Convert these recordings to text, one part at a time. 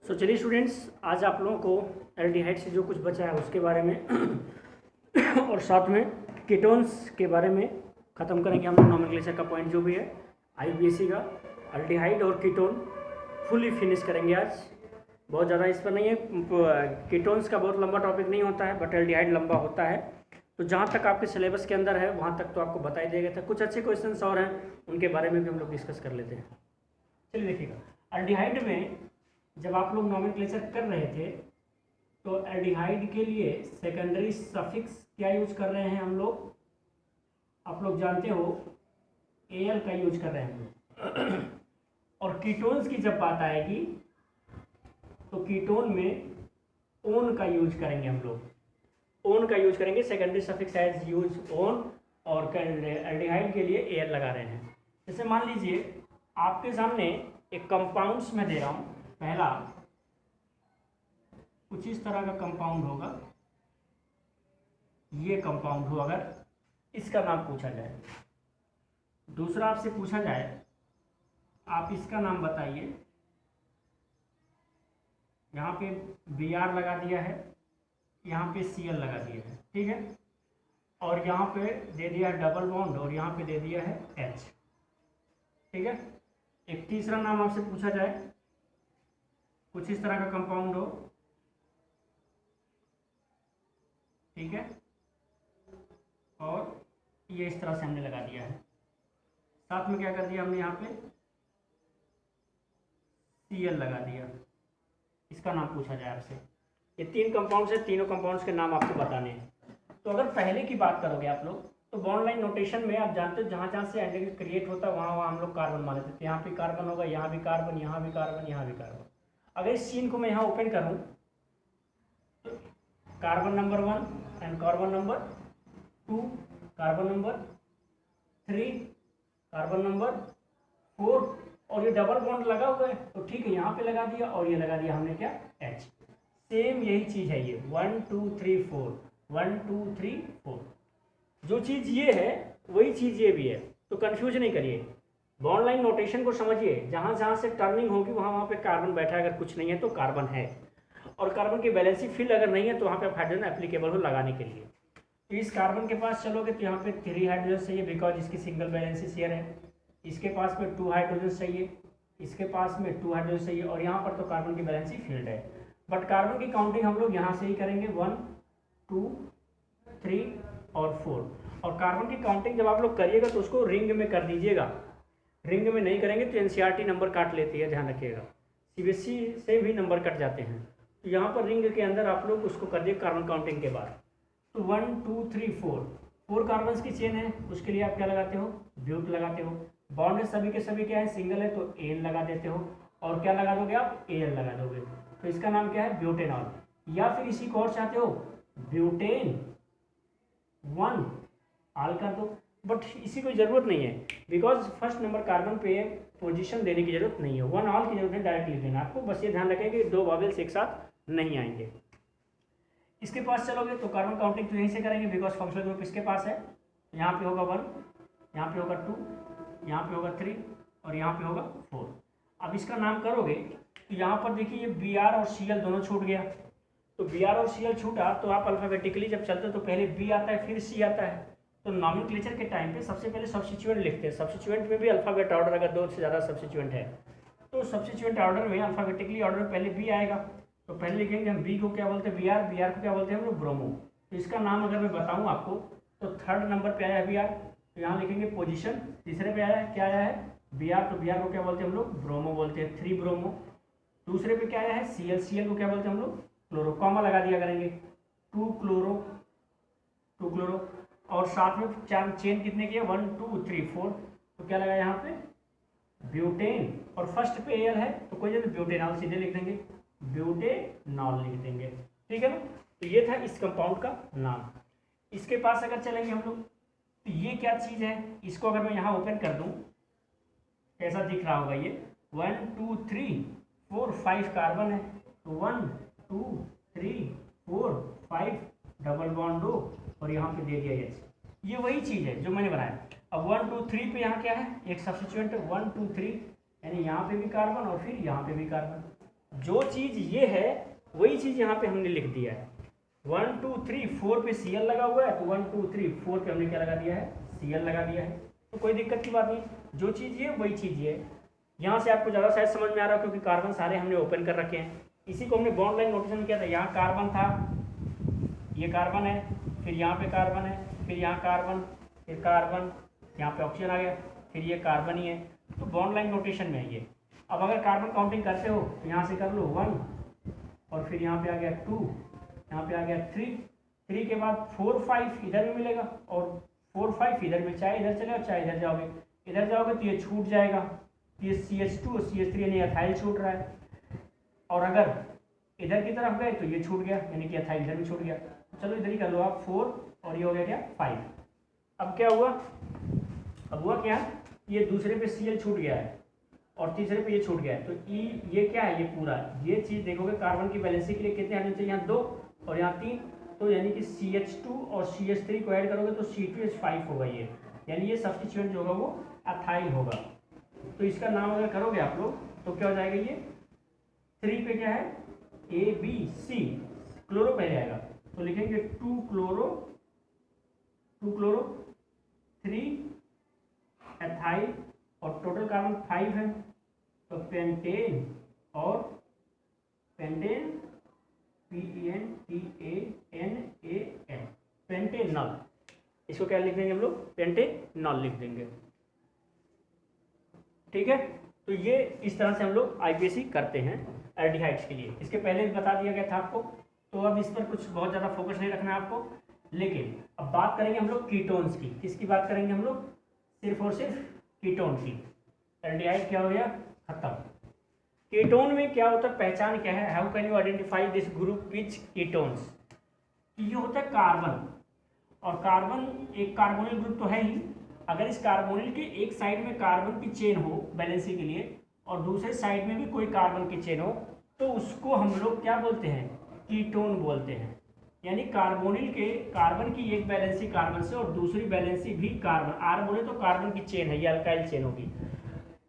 चलिए स्टूडेंट्स, आज आप लोगों को एल्डिहाइड से जो कुछ बचा है उसके बारे में और साथ में कीटोन्स के बारे में ख़त्म करेंगे हम लोग। नॉमेनक्लेचर का पॉइंट जो भी है आईयूपीएससी का, एल्डिहाइड और कीटोन फुली फिनिश करेंगे आज। बहुत ज़्यादा इस पर नहीं है, कीटोन्स का बहुत लंबा टॉपिक नहीं होता है, बट एल्डिहाइड लंबा होता है। तो जहाँ तक आपके सिलेबस के अंदर है वहाँ तक तो आपको बताई दिया गया था। कुछ अच्छे क्वेश्चंस और हैं, उनके बारे में भी हम लोग डिस्कस कर लेते हैं। चलिए देखिएगा, एल्डिहाइड में जब आप लोग नॉमेनक्लेचर कर रहे थे तो एल्डिहाइड के लिए सेकेंडरी सफिक्स क्या यूज कर रहे हैं हम लोग, आप लोग जानते हो एल का यूज कर रहे हैं हम लोग। और कीटोन्स की जब बात आएगी तो कीटोन में ओन का यूज करेंगे हम लोग, ओन का यूज करेंगे, secondary suffix as use one. और एल्डिहाइड के लिए एल लगा रहे हैं। जैसे मान लीजिए आपके सामने एक कंपाउंड्स में दे रहा हूँ, पहला कुछ इस तरह का कंपाउंड होगा, ये कंपाउंड हो, अगर इसका नाम पूछा जाए। दूसरा आपसे पूछा जाए आप इसका नाम बताइए, यहाँ पे Br लगा दिया है, यहाँ पे Cl लगा दिया है, ठीक है। और यहाँ पे दे दिया है डबल बॉन्ड और यहाँ पे दे दिया है H, ठीक है। एक तीसरा नाम आपसे पूछा जाए, कुछ इस तरह का कंपाउंड हो, ठीक है, और ये इस तरह से हमने लगा दिया है। साथ में क्या कर दिया हमने, यहाँ पे Cl लगा दिया, इसका नाम पूछा जाए आपसे। ये तीन कंपाउंड्स है, तीनों कंपाउंड्स के नाम आपको बताने हैं। तो अगर पहले की बात करोगे आप लोग तो बॉन्ड लाइन नोटेशन में आप जानते हो जहाँ जहाँ से एल्डिहाइड क्रिएट होता है वहाँ वहाँ हम लोग कार्बन मान लेते हैं। यहाँ पे कार्बन होगा, यहाँ भी कार्बन, यहाँ भी कार्बन, यहाँ भी कार्बन। अगर इस सीन को मैं यहाँ ओपन करूँ तो carbon number 1 and carbon number 2, carbon number 3, carbon number 4, और ये डबल बॉन्ड लगा हुआ है तो ठीक है, यहाँ पे लगा दिया और ये लगा दिया हमने क्या, H। सेम यही चीज़ है ये 1 2 3 4, 1 2 3 4। जो चीज़ ये है वही चीज़ ये भी है, तो कंफ्यूज नहीं करिए। बॉन्ड लाइन नोटेशन को समझिए, जहाँ जहाँ से टर्निंग होगी वहाँ वहाँ पे कार्बन बैठा है, अगर कुछ नहीं है तो कार्बन है, और कार्बन की वैलेंसी फील्ड अगर नहीं है तो वहाँ पे हाइड्रोजन एप्लीकेबल हो लगाने के लिए। तो इस कार्बन के पास चलोगे तो यहाँ पे 3 हाइड्रोजन चाहिए, बिकॉज इसकी सिंगल वैलेंसी शेयर है। इसके पास में 2 हाइड्रोजन चाहिए, इसके पास में 2 हाइड्रोजन चाहिए, और यहाँ पर तो कार्बन की वैलेंसी फील्ड है। बट कार्बन की काउंटिंग हम लोग यहाँ से ही करेंगे, 1 2 3 और 4। और कार्बन की काउंटिंग जब आप लोग करिएगा तो उसको रिंग में कर दीजिएगा, रिंग में नहीं करेंगे तो एनसीईआरटी नंबर काट लेती है, ध्यान रखिएगा। सीबीएसई से भी नंबर कट जाते हैं, तो यहाँ पर रिंग के अंदर आप लोग उसको कर दिए कार्बन काउंटिंग के बाद। तो 1 2 3 4 कार्बन की चेन है, उसके लिए आप क्या लगाते हो, ब्यूट लगाते हो। बॉन्ड है सभी के सभी क्या है, सिंगल है तो एन लगा देते हो, और क्या लगा दोगे आप, एल लगा दोगे। तो इसका नाम क्या है, ब्यूटेनॉल। या फिर इसी को और चाहते हो ब्यूटेन 1 आल कर दो, बट इसी को जरूरत नहीं है, बिकॉज फर्स्ट नंबर कार्बन पे पोजीशन देने की जरूरत नहीं है, 1 आल की जरूरत है, डायरेक्ट लिख देना आपको। बस ये ध्यान रखें कि 2 वॉवेल्स एक साथ नहीं आएंगे। इसके पास चलोगे तो कार्बन काउंटिंग तो यहीं से करेंगे, बिकॉज फंक्शनल ग्रुप इसके पास है। यहाँ पे होगा 1, यहाँ पे होगा 2, यहाँ पे होगा 3 और यहाँ पे होगा 4। अब इसका नाम करोगे तो यहाँ पर देखिए ये Br और Cl दोनों छूट गया। तो Br और Cl छूटा तो आप अल्फाबेटिकली जब चलते तो पहले B आता है फिर C आता है। तो नॉमेनक्लेचर के टाइम पे सबसे पहले सब्स्टिट्यूएंट लिखते हैं। सब्स्टिट्यूएंट में भी अल्फाबेट ऑर्डर, अगर 2 से ज़्यादा सब्स्टिट्यूएंट है तो सब्स्टिट्यूएंट ऑर्डर में अल्फाबेटिकली ऑर्डर में पहले B आएगा। तो पहले लिखेंगे हम B को क्या बोलते हैं, Br को क्या बोलते हैं हम लोग, ब्रोमो। तो इसका नाम अगर मैं बताऊँ आपको तो 3rd नंबर पर आया है Br, तो यहाँ लिखेंगे पोजिशन। तीसरे पे आया है, क्या आया है, Br, तो Br को क्या बोलते हैं हम लोग, ब्रोमो बोलते हैं, 3 ब्रोमो। दूसरे पे क्या आया है, Cl को क्या बोलते हैं हम लोग, क्लोरो। कॉमा लगा दिया करेंगे, 2 क्लोरो, और साथ में 4 चेन कितने की है, 1 2 3 4। तो क्या लगा यहाँ पे, ब्यूटेन, और फर्स्ट पे एल है तो कोई जब ब्यूटेनॉल सीधे लिख देंगे, ब्यूटेनॉल लिख देंगे, ठीक है ना। तो ये था इस कंपाउंड का नाम। इसके पास अगर चलेंगे हम लोग तो ये क्या चीज़ है, इसको अगर मैं यहाँ ओपन कर दूँ कैसा दिख रहा होगा, ये 1 2 3 4 5 कार्बन है, तो 1 2 3 4 5 डबल बॉन्ड 2 और यहाँ पे दे दिया H। ये वही चीज़ है जो मैंने बनाया। अब 1 2 3 पे यहाँ क्या है, एक सब्स्टिट्यूएंट 1 2 3, यानी यहाँ पे भी कार्बन और फिर यहाँ पे भी कार्बन। जो चीज़ ये है वही चीज़ यहाँ पे हमने लिख दिया है। 1 2 3 4 पे Cl लगा हुआ है, तो 1 2 3 4 पे हमने क्या लगा दिया है, Cl लगा दिया है। तो कोई दिक्कत की बात नहीं, जो चीज़ ये वही चीज़ ये। यहाँ से आपको ज़्यादा शायद समझ में आ रहा है क्योंकि कार्बन सारे हमने ओपन कर रखे हैं। इसी को हमने बॉन्ड लाइन नोटेशन किया था। यहाँ कार्बन था, ये कार्बन है, फिर यहाँ पे कार्बन है, फिर यहाँ कार्बन, फिर कार्बन, यहाँ पे ऑक्सीजन आ गया, फिर ये कार्बन ही है। तो बॉन्ड लाइन नोटेशन में है ये। अब अगर कार्बन काउंटिंग करते हो तो यहाँ से कर लो 1, और फिर यहाँ पे आ गया 2, यहाँ पे आ गया 3 के बाद 4 5 इधर में मिलेगा, और 4 5 इधर में, चाहे इधर चले चाहे इधर जाओगे। इधर जाओगे तो ये छूट जाएगा, ये CH2 और CH3 यानी एथाइल छूट रहा है, और अगर इधर की तरफ गए तो ये छूट गया, यानी कि एथाइल इधर भी छूट गया। चलो इधर ही कर लो आप 4, और ये हो गया क्या 5। अब क्या हुआ, अब हुआ क्या, ये दूसरे पे Cl छूट गया है और तीसरे पे ये छूट गया है। तो ये क्या है, ये पूरा ये चीज़ देखोगे कार्बन की बैलेंसिंग के लिए कितने आने चाहिए, यहाँ 2 और यहाँ 3, तो यानी कि CH2 और CH3 को ऐड करोगे तो C2H5 होगा ये, यानी ये सब्स्टिट्यूएंट जो होगा वो एथाइल होगा। तो इसका नाम अगर करोगे आप लोग तो क्या हो जाएगा, ये 3 पे क्या है ABC, क्लोरो पहले आएगा तो लिखेंगे 2 क्लोरो 3 एथाइल, और टोटल कार्बन 5 है, तो पेंटेन, और पेंटेन PENTANAN, पेंटेनॉल। इसको क्या लिख देंगे हम लोग, पेंटेनॉल लिख देंगे। ठीक है, तो ये इस तरह से हम लोग IUPAC करते हैं एल्डिहाइड्स के लिए। इसके पहले भी बता दिया गया था आपको, तो अब इस पर कुछ बहुत ज़्यादा फोकस नहीं रखना है आपको। लेकिन अब बात करेंगे हम लोग कीटोन्स की। किसकी बात करेंगे हम लोग, सिर्फ और सिर्फ कीटोन की। एल्डिहाइड क्या हो गया, खत्म। कीटोन में क्या होता है, पहचान क्या है, how can you identify this group which ketones. ये होता है कार्बन, और कार्बन एक कार्बोनिल ग्रुप तो है ही। अगर इस कार्बोनिल के एक साइड में कार्बन की चेन हो बैलेंसिंग के लिए, और दूसरे साइड में भी कोई कार्बन की चेन हो, तो उसको हम लोग क्या बोलते हैं, कीटोन बोलते हैं। यानी कार्बोनिल के कार्बन की एक बैलेंसी कार्बन से और दूसरी बैलेंसी भी कार्बन, आर बोले तो कार्बन की चेन है, ये अल्काइल चेन होगी।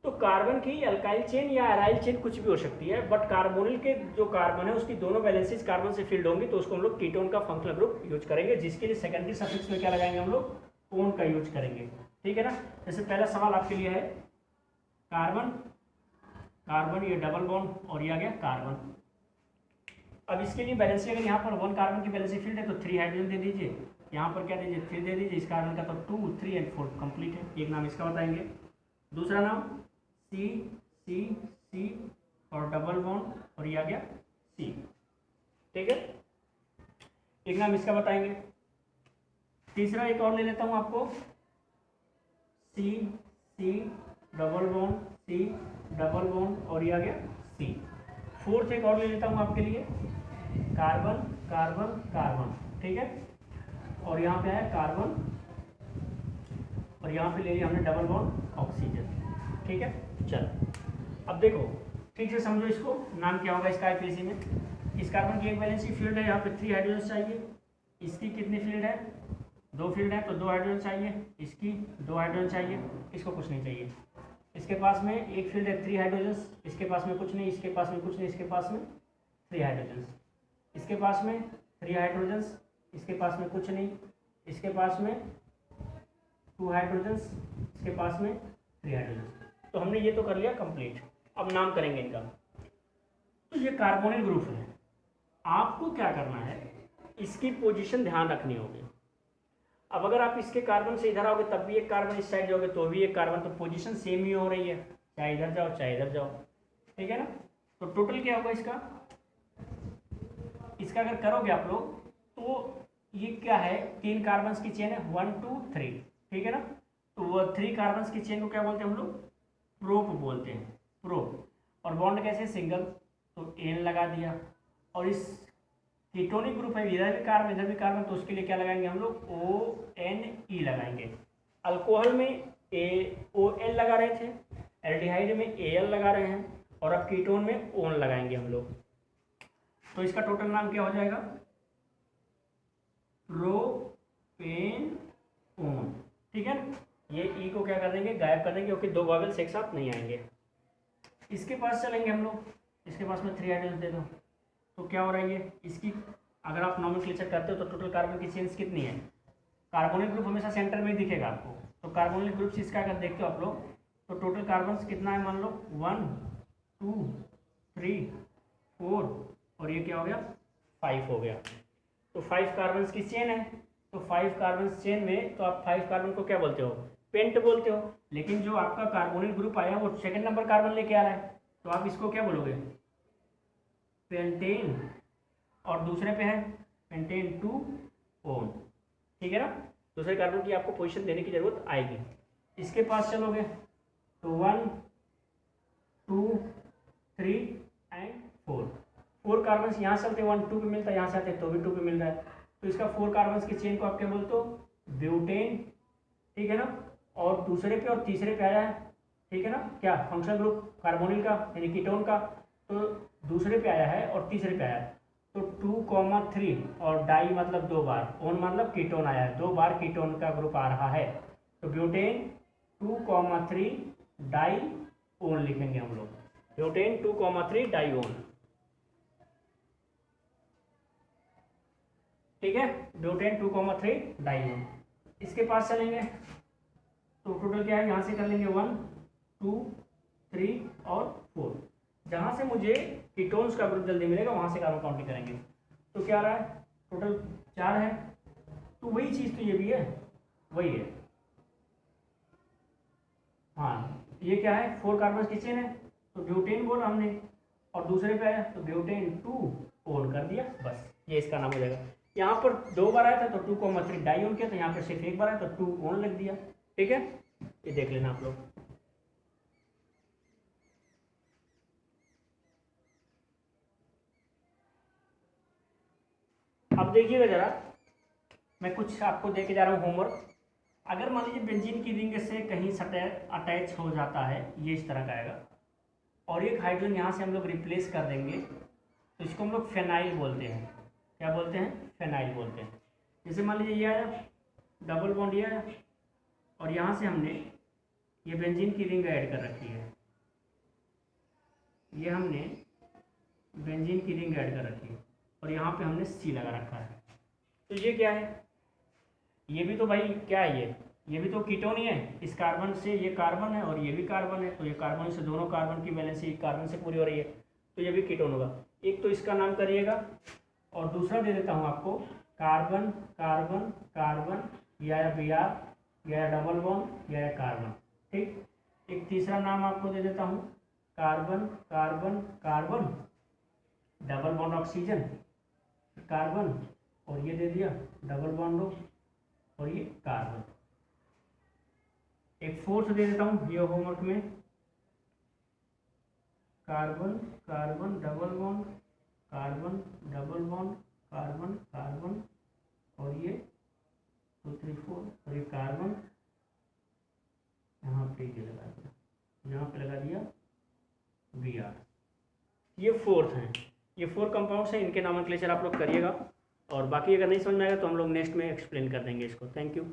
तो कार्बन की अल्काइल चेन या एराइल चेन कुछ भी हो सकती है, बट कार्बोनिल के जो कार्बन है उसकी दोनों बैलेंसीज कार्बन से फिल्ड होंगी, तो उसको हम लोग कीटोन का फंक्शनल ग्रुप यूज करेंगे, जिसके लिए सेकेंडरी सफिक्स में क्या लगाएंगे हम लोग, ओन का यूज करेंगे। ठीक है ना। जैसे पहला सवाल आपके लिए है कार्बन, कार्बन ये डबल बॉन्ड, और ये आ गया कार्बन। अब इसके लिए बैलेंसी, अगर यहाँ पर 1 कार्बन की बैलेंसी फील्ड है तो 3 हाइड्रोजन दे दीजिए, यहाँ पर क्या दीजिए 3 दे दीजिए। इस कार्बन का तो 2 3 और 4 कंप्लीट है। एक नाम इसका बताएंगे, दूसरा नाम C C C और डबल बॉन्ड, और ये आ गया C। ठीक है, एक नाम इसका बताएंगे। तीसरा एक और ले लेता हूँ आपको, C C double bond C double bond, और ये आ गया C। फोर्थ एक और ले लेता हूँ आपके लिए, कार्बन कार्बन कार्बन। ठीक है, और यहाँ पे है कार्बन, और यहाँ पे ले लिया हमने डबल बॉन्ड ऑक्सीजन। ठीक है, चलो अब देखो ठीक से समझो इसको। नाम क्या होगा इसका IUPAC में। इस कार्बन की एक बैलेंसी फील्ड है, यहाँ पे 3 हाइड्रोजन चाहिए। इसकी कितनी फील्ड है, 2 फील्ड है, तो 2 हाइड्रोजन चाहिए। इसकी 2 हाइड्रोजन चाहिए, इसको कुछ नहीं चाहिए। इसके पास में एक फील्ड है 3 हाइड्रोजन, इसके पास में कुछ नहीं, इसके पास में कुछ नहीं, इसके पास में 3 हाइड्रोजन, इसके पास में 3 हाइड्रोजन, इसके पास में कुछ नहीं, इसके पास में 2 हाइड्रोजन, इसके पास में 3 हाइड्रोजन। तो हमने ये तो कर लिया कंप्लीट। अब नाम करेंगे इनका। तो ये कार्बोनिल ग्रुप है। आपको क्या करना है, इसकी पोजीशन ध्यान रखनी होगी। अब अगर आप इसके कार्बन से इधर आओगे तब भी एक कार्बन, इस साइड जाओगे तो भी एक कार्बन, तो पोजीशन सेम ही हो रही है, चाहे इधर जाओ चाहे इधर जाओ। ठीक है ना। तो टोटल क्या होगा इसका, इसका अगर करोगे आप लोग तो ये क्या है, 3 कार्बन की चेन है, 1 2 3। ठीक है ना। तो वो 3 कार्बन की चेन को क्या बोलते हैं हम लोग, प्रोप बोलते हैं, प्रोप। और बॉन्ड कैसे, सिंगल, तो N लगा दिया। और इस कीटोनिक ग्रुप है, इधर भी कार्बन, तो उसके लिए क्या लगाएंगे हम लोग, ONE लगाएंगे। अल्कोहल में OL लगा रहे थे, एल्डिहाइड में AL लगा रहे हैं, और अब कीटोन में ON लगाएंगे हम लोग। तो इसका टोटल नाम क्या हो जाएगा, प्रोपेनोन। ठीक है ना। ये E को क्या कर देंगे, गायब कर देंगे, क्योंकि 2 वॉवेल्स एक साथ नहीं आएंगे। इसके पास चलेंगे हम लोग, इसके पास में 3 हाइड्रोजन दे दो, तो क्या हो रहा है ये इसकी, अगर आप नॉमेनक्लेचर करते हो तो टोटल कार्बन की चेन्स कितनी है, कार्बोनिल ग्रुप हमेशा सेंटर में ही दिखेगा आपको, तो कार्बोनिल ग्रुप इसका अगर देखते हो आप लोग तो टोटल कार्बन कितना है, मान लो 1 2 3 4 और ये क्या हो गया 5 हो गया। तो 5 कार्बन की चेन है, तो 5 कार्बन चेन में तो आप 5 कार्बन को क्या बोलते हो, पेंट बोलते हो। लेकिन जो आपका कार्बोनिल ग्रुप आया वो सेकंड नंबर कार्बन लेके आ रहा है, तो आप इसको क्या बोलोगे, पेंटेन, और दूसरे पे है पेंटेन 2 ओन, ठीक है ना। दूसरे कार्बन की आपको पोजीशन देने की जरूरत आएगी। इसके पास चलोगे तो 1 2 3 एंड 4 कार्बन यहाँ से चलते 1 2 पे मिलता है, यहाँ से आते तो भी 2 पे मिल रहा है, तो इसका 4 कार्बन की चेन को आप क्या बोलते हो, ब्यूटेन, ठीक है ना। और दूसरे पे और तीसरे पे आया है, ठीक है ना, क्या फंक्शनल ग्रुप कार्बोनिल का यानी कीटोन का, तो दूसरे पे आया है और तीसरे पे आया है, तो 2,3 और डाई मतलब 2 बार, ओन मतलब कीटोन आया है, 2 बार कीटोन का ग्रुप आ रहा है, तो ब्यूटेन 2,3 डाई ओन लिखेंगे हम लोग, ब्यूटेन 2,3 डाई ओन, ठीक है, ब्यूटेन 2,3 डाई ओन। इसके पास चलेंगे तो टोटल क्या है, यहाँ से कर लेंगे 1 2 3 और 4, जहाँ से मुझे कीटोन्स का ग्रुप जल्दी मिलेगा वहाँ से कार्बन काउंटिंग करेंगे, तो क्या आ रहा है टोटल 4 है, तो वही चीज़ तो ये भी है, वही है, हाँ ये क्या है 4 कार्बन की चेन है, तो ब्यूटेन बोला हमने, और दूसरे पे आया तो ब्यूटेन 2 ओन कर दिया, बस ये इसका नाम हो जाएगा। यहाँ पर 2 बार आया था तो 2,3 डाई ओन किया, तो यहाँ पर सिर्फ 1 बार आया तो 2 ओन लग दिया, ठीक है, ये देख लेना आप लोग। अब देखिएगा जरा, मैं कुछ आपको दे के जा रहा हूँ होमवर्क। अगर मान लीजिए बेंजीन की रिंग से कहीं अटैच हो जाता है, ये इस तरह का आएगा, और एक हाइड्रोजन यहाँ से हम लोग रिप्लेस कर देंगे, तो इसको हम लोग फेनाइल बोलते हैं, क्या बोलते हैं, फेनाइल बोलते हैं। जैसे मान लीजिए ये आया डबल बॉन्ड ये आया, और यहाँ से हमने ये बेंजीन की रिंग ऐड कर रखी है, ये हमने बेंजीन की रिंग ऐड कर रखी है, और यहाँ पे हमने सी लगा रखा है, तो ये क्या है, ये भी तो भाई क्या है, ये भी तो कीटोन ही है, इस कार्बन से ये कार्बन है और ये भी कार्बन है, तो ये कार्बन से दोनों कार्बन की वैलेंसी कार्बन से पूरी हो रही है, तो ये भी कीटोन होगा। एक तो इसका नाम करिएगा, और दूसरा दे देता हूँ आपको कार्बन कार्बन कार्बन, या बी आर, या डबल बॉन्ड, या कार्बन, ठीक। एक तीसरा नाम आपको दे देता हूँ carbon carbon carbon double bond oxygen carbon, और ये दे दिया डबल बॉन्ड और ये कार्बन। एक फोर्थ दे देता हूँ ये होमवर्क में, carbon carbon double bond carbon double bond carbon carbon, और ये 2 3 4, और ये कार्बन यहाँ पे ये लगा दिया, यहाँ पे लगा दिया बी आर। ये फोर्थ हैं, ये 4 कंपाउंड्स हैं, इनके नॉमेनक्लेचर आप लोग करिएगा, और बाकी अगर नहीं समझ में आएगा तो हम लोग नेक्स्ट में एक्सप्लेन कर देंगे इसको। Thank you.